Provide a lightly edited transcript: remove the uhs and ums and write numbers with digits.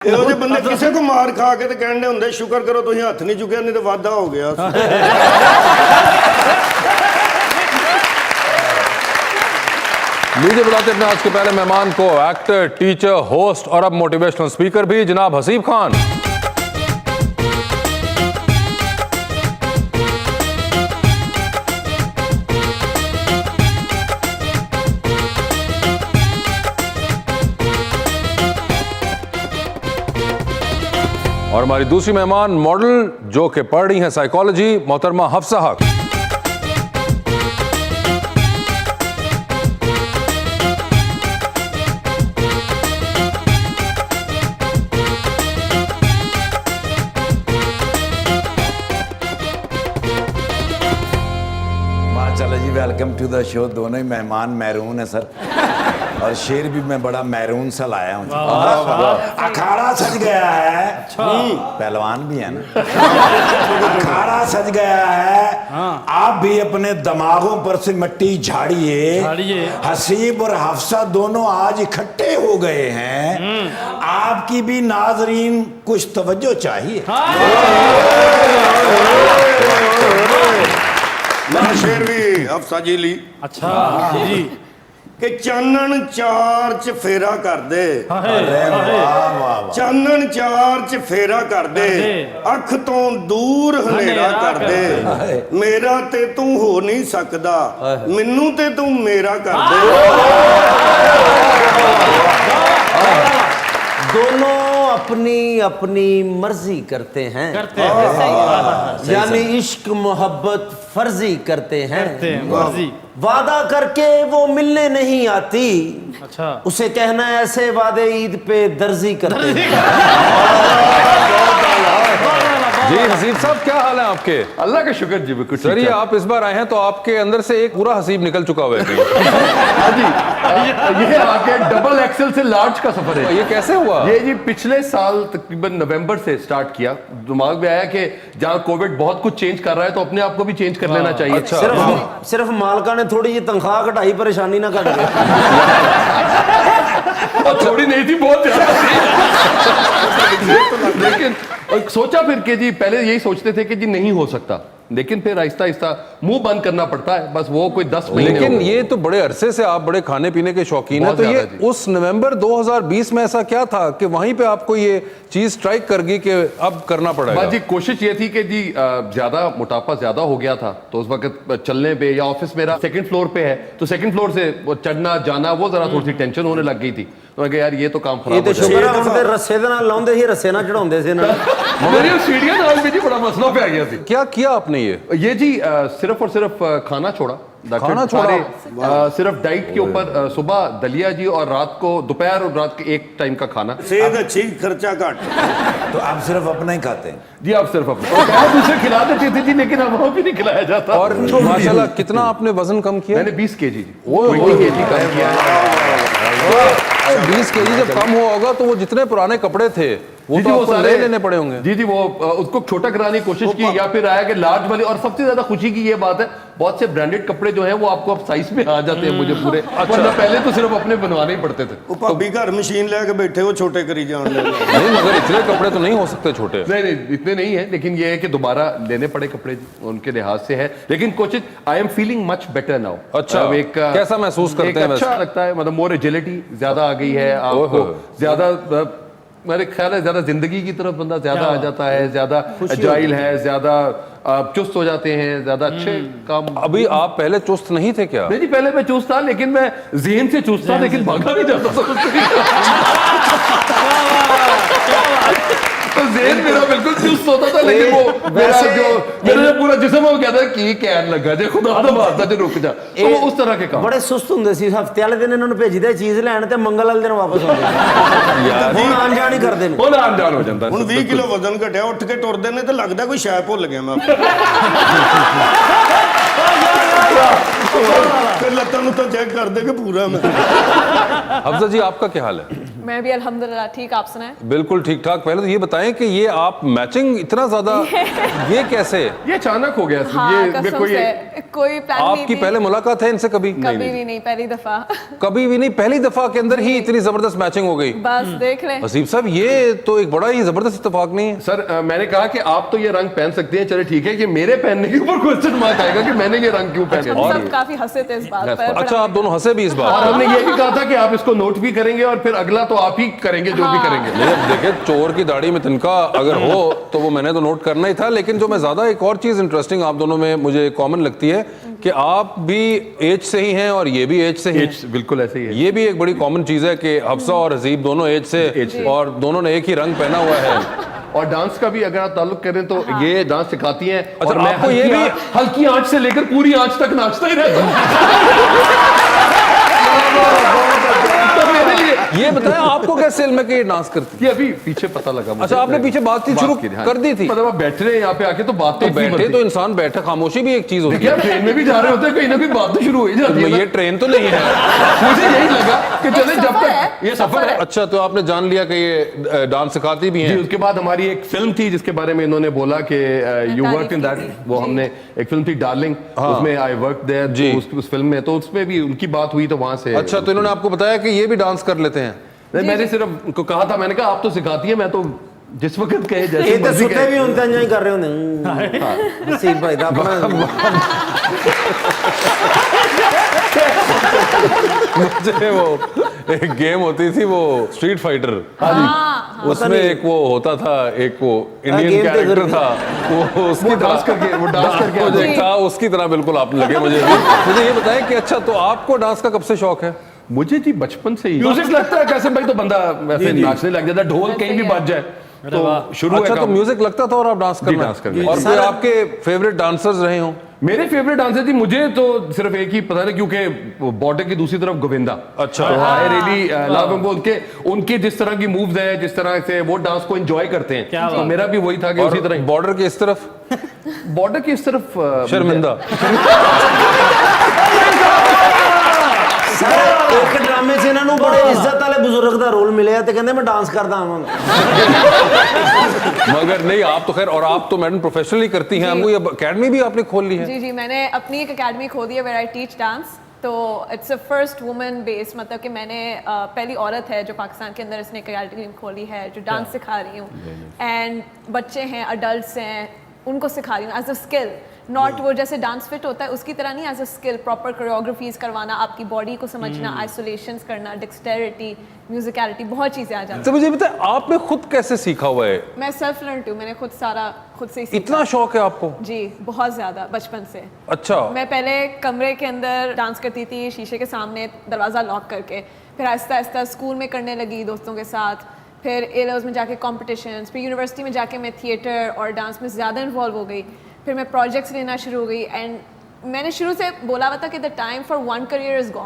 ਇਹੋ ਜਿਹੇ ਬੰਦੇ ਕਿਸੇ ਕੋ ਮਾਰ ਖਾ ਕੇ ਤੇ ਕਹਿੰਦੇ ਹੁੰਦੇ ਸ਼ੁਕਰ ਕਰੋ ਤੁਸੀਂ ਹੱਥ ਨਹੀਂ ਚੁੱਕਿਆ ਨਹੀਂ ਤੇ ਵਾਧਾ ਹੋ ਗਿਆ। लीजिए बुलाते अपने आज के पहले मेहमान को, एक्टर, टीचर, होस्ट और अब मोटिवेशनल स्पीकर भी, जनाब हसीब खान। और हमारी दूसरी मेहमान, मॉडल जो कि पढ़ रही हैं साइकोलॉजी, मोहतरमा हफ्सा हक। चलो जी, वेलकम टू द शो। दोनों ही मेहमान मैरून है सर, और शेर भी मैं बड़ा मैरून सा लाया हूँ। अखाड़ा सज गया है। पहलवान भी है ना। अखाड़ा सज गया है। आप भी अपने दिमागों पर से मिट्टी झाड़िए। हसीब और हफ्सा दोनों आज इकट्ठे हो गए हैं। आपकी भी नाजरीन कुछ तवज्जो चाहिए। शेर भी हफ्सा जी ली। अच्छा जी कि चानन चार च फेरा कर दे, चानन चार च फेरा कर दे, अख तो दूर हनेरा कर दे, मेरा ते तू हो नहीं सकदा, मैनू ते तू मेरा कर दे। दोनों अपनी अपनी मर्जी करते हैं, यानी इश्क मोहब्बत फर्जी करते हैं। वादा करके वो मिलने नहीं आती। अच्छा, उसे कहना है ऐसे वादे ईद पे दर्जी करते हैं। जी हसीब साहब, क्या हाल है आपके? अल्लाह का शुक्र जी, बिल्कुल। सर, ये आप इस बार आए हैं तो आपके अंदर से एक पूरा हसीब निकल चुका हुआ है। हाँ जी, ये आके डबल एक्सेल से लार्ज का सफर है। ये कैसे हुआ? ये जी पिछले साल तकरीबन नवंबर से स्टार्ट किया। दिमाग में आया कि जहाँ कोविड बहुत कुछ चेंज कर रहा है तो अपने आप को भी चेंज कर लेना चाहिए। अच्छा, सिर्फ मालका ने थोड़ी जी तनख्वाह घटाई, परेशानी ना घट गई। और थोड़ी नहीं थी, बहुत ज्यादा थी। लेकिन सोचा फिर कि जी पहले यही सोचते थे कि जी नहीं हो सकता, लेकिन फिर आहिस्ता आहिस्ता मुंह बंद करना पड़ता है। बस वो कोई 10 महीने। लेकिन ये तो बड़े अरसे से आप बड़े खाने पीने के शौकीन हैं, तो ये उस नवंबर 2020 में ऐसा क्या था कि वहीं पे आपको ये चीज स्ट्राइक कर गई कि अब करना पड़ेगा? जी कोशिश ये थी कि जी ज्यादा मोटापा ज्यादा हो गया था, तो उस वक्त चलने पे, या ऑफिस मेरा सेकंड फ्लोर पे है, तो सेकंड फ्लोर से वो चढ़ना जाना वो जरा थोड़ी सी टेंशन होने लग गई थी। तो मैं यार ये तो काम खराब हो जाएगा। रस्से दे नाल लाउंदे ही, रस्से ना चढ़ाउंदे सी ना। मेरी सीढ़ियां नाल भी जी बड़ा मसला पे आ गया थी। क्या किया आपने ये जी सिर्फ और सिर्फ खाना छोड़ा। खाना छोड़ा? सिर्फ डाइट के ऊपर, सुबह दलिया जी और रात को, दोपहर और रात के एक टाइम का खाना। सेहत अच्छी, खर्चा घट। तो आप सिर्फ अपना ही खाते हैं? जी आप सिर्फ अपना, दूसरे खिला देते थे जी, लेकिन अब वो भी नहीं खिलाया जाता। और माशाल्लाह कितना आपने वजन कम किया? मैंने 20 केजी 20 केजी कम किया है। 20 केजी जब कम हुआ होगा तो वो जितने पुराने कपड़े थे वो तो आपको नए लेने पड़े होंगे। जी वो उसको छोटा कराने की कोशिश की, या फिर आया कि लार्ज वाली। और सबसे ज्यादा खुशी की ये बात है, बहुत से ब्रांडेड कपड़े जो हैं वो आपको अब साइज में आ जाते हैं मुझे पूरे। अच्छा, पहले तो सिर्फ अपने बनवाने ही पड़ते थे। वो भाभी घर मशीन लेके बैठे वो छोटे करी जान ले। नहीं, मगर इतने कपड़े तो नहीं हो सकते छोटे। नहीं इतने नहीं है, लेकिन ये है कि दोबारा लेने पड़े कपड़े, उनके लिहाज से है। लेकिन कोशिश, I am feeling much better now. अच्छा, एक कैसा महसूस करते हैं? अच्छा लगता है, मतलब मोर एजिलिटी ज्यादा आ गई है आपको, ज्यादा मेरे ख्याल है ज्यादा जिंदगी की तरफ बंदा ज्यादा आ जाता है, ज्यादा अजाइल है, ज्यादा चुस्त हो जाते हैं, ज्यादा अच्छे काम। अभी आप पहले चुस्त नहीं थे क्या? नहीं जी, पहले मैं चुस्त था, लेकिन मैं ज़हन से चुस्त था, लेकिन भागा नहीं जाता तो ज़हन मेरा बिल्कुल चुस्त होता था, लेकिन वो मेरा जो पूरा जिस्म हो गया था कि क्या लगा जे खुदा दा वास्ता जे रुक जा, तो वो उस तरह के काम बड़े सुस्त हुंदे सी। हफ्ते वाले दिन इन्होंने भेजीदा चीज लैण ते मंगल वाले दिन वापस आउंदे। यार हुण आन जान ही करदे ने, हुण आन जान हो जांदा। हुण 20 किलो वजन घटिया, उठ के टुरदे ने ते लगदा कोई शै भुल गया मैं। फिर लत्तां नूं तो चेक कर दे कि पूरा मैं। हफ्सा जी, आपका क्या हाल है? मैं भी अल्हम्दुलिल्लाह ठीक, आप सुनाएं? बिल्कुल ठीक ठाक। पहले तो ये बताएं कि ये आप मैचिंग इतना ज्यादा ये कैसे? ये अचानक हो गया। हाँ, ये कसम देखो, ये से कोई प्लान नहीं आपकी थी। पहले मुलाकात है इनसे कभी? कभी भी नहीं, पहली दफा। कभी भी नहीं, पहली दफा के अंदर ही इतनी जबरदस्त मैचिंग हो गई। बस देख लें। हसीब साहब ये तो एक बड़ा ही जबरदस्त इत्तेफाक नहीं है? सर मैंने कहा कि आप तो ये रंग पहन सकते हैं, चले ठीक है, कि मेरे पहनने के ऊपर क्वेश्चन मार्क आएगा कि मैंने ये रंग क्यों पहने। हम सब काफी हंसे थे इस बात पर। अच्छा, आप दोनों हंसे भी इस और बात? हमने ये भी कहा था कि आप इसको नोट भी करेंगे और फिर अगला तो आप ही करेंगे जो भी करेंगे। देखिए, चोर की दाढ़ी में तिनका अगर हो तो वो मैंने तो नोट करना ही था। लेकिन जो मैं ज्यादा एक और चीज इंटरेस्टिंग आप दोनों में मुझे कॉमन लगती है कि आप भी एज से ही हैं और ये भी एज से ही हैं। बिल्कुल ऐसे ही है। ये भी एक बड़ी कॉमन चीज है कि हफ्सा और हसीब दोनों एज से और दोनों ने एक ही रंग पहना हुआ है। और डांस का भी अगर आप ताल्लुक करें तो ये डांस सिखाती हैं। अच्छा, और मैं आपको ये भी हल्की आंच से लेकर पूरी आंच तक नाचता ही रहता हूं। तो मेरे लिए ये बताएं आपको कैसे इल्म है कि ये डांस करती? ये अभी पीछे पता लगा मुझे। अच्छा, आपने पीछे बातचीत शुरू कर दी थी? मतलब आप बैठे रहे यहाँ पे आके तो बात तो बैठे तो इंसान बैठा, खामोशी भी एक चीज होती क्या है। ट्रेन में भी जा रहे होते हैं, कहीं ना कहीं बात तो शुरू हो ही जाती है ना। ये ट्रेन तो नहीं है। मुझे यही लगा कि चले जब तक ये सफर है। अच्छा, तो आपने जान लिया कि ये डांस सिखाती भी जी, हैं? उसके बाद हमारी एक फिल्म थी जिसके बारे में इन्होंने बोला कि यू वर्क इन दैट, वो हमने एक फिल्म थी डार्लिंग, उसमें आई वर्क देयर जी। उस फिल्म में, तो उसमें भी उनकी बात हुई तो वहां से। अच्छा, तो इन्होंने आपको बताया कि ये भी डांस कर लेते हैं? नहीं, मैंने सिर्फ उनको कहा था, मैंने कहा आप तो सिखाती है, मैं तो जिस वक्त कहे ये जैसे तो मर्जी सुते कहे। भी होते हैं, कर रहे होंगे नसीब भाई दा अपना। मुझे वो एक गेम होती थी, वो स्ट्रीट फाइटर, उसमें एक वो होता था, एक वो इंडियन गेम तो कैरेक्टर जरूर था, वो उसकी डांस करके प्रोजेक्ट था, उसकी तरह बिल्कुल आप लगे मुझे भी। मुझे ये बताएं कि अच्छा, तो आपको डांस का कब से शौक है? मुझे जी बचपन से ही म्यूजिक लगता है कैसे भाई, तो बंदा वैसे नाचने लग जाता है, ढोल कहीं भी बज जाए तो शुरू है अच्छा, तो काम। म्यूजिक लगता था और आप डांस करना? डांस करना। और कोई आपके फेवरेट डांसर्स रहे हो? मेरे फेवरेट डांसर थी, मुझे तो सिर्फ एक ही पता है क्योंकि बॉर्डर की दूसरी तरफ गोविंदा। अच्छा। आई रियली लव उनके जिस तरह की मूव्स हैं, जिस तरह से वो डांस को एंजॉय करते हैं, तो मेरा भी वही था कि उसी तरह। बॉर्डर के इस तरफ? बॉर्डर की इस तरफ शर्मिंदा। एक ड्रामे से इन्होंने बड़े इज्जत वाले बुजुर्ग का रोल मिले तो कहते मैं डांस करता हूँ। मगर नहीं, आप तो खैर, और आप तो मैडम प्रोफेशनली करती हैं, हमको ये एकेडमी भी आपने खोल ली है? जी जी, मैंने अपनी एक एकेडमी खोली है वेयर आई टीच डांस। तो it's a first women based, मतलब कि मैंने पहली औरत है जो पाकिस्तान के अंदर इसने एक एकेडमी खोली है जो डांस सिखा रही हूँ। एंड बच्चे हैं, अडल्ट्स हैं, उनको सिखा रही हूँ एज अ स्किल, नॉट वो जैसे डांस फिट होता है उसकी तरह नहीं, as a skill proper choreographies करवाना, आपकी बॉडी को समझना, आइसोलेशंस करना, डेक्सटेरिटी, म्यूजिकलिटी, बहुत चीज़ें आ जाती तो मुझे बताए आपने खुद कैसे सीखा हुआ है? हैं। मैं सेल्फ लर्न हूँ, मैंने खुद सारा खुद से ही सीखा। इतना शौक है आपको? जी, बहुत ज़्यादा, बचपन से। अच्छा। मैं पहले कमरे के अंदर डांस करती थी, शीशे के सामने दरवाज़ा लॉक करके, फिर आहिस्ता आहिस्ता स्कूल में करने लगी दोस्तों के साथ, फिर A-levels में जाके कॉम्पिटिशन्स, फिर यूनिवर्सिटी में जाके मैं थिएटर और डांस में ज़्यादा इन्वॉल्व हो गई, फिर मैं प्रोजेक्ट्स लेना शुरू हो गई। एंड मैंने शुरू से बोला हुआ था कि the time for one career is gone.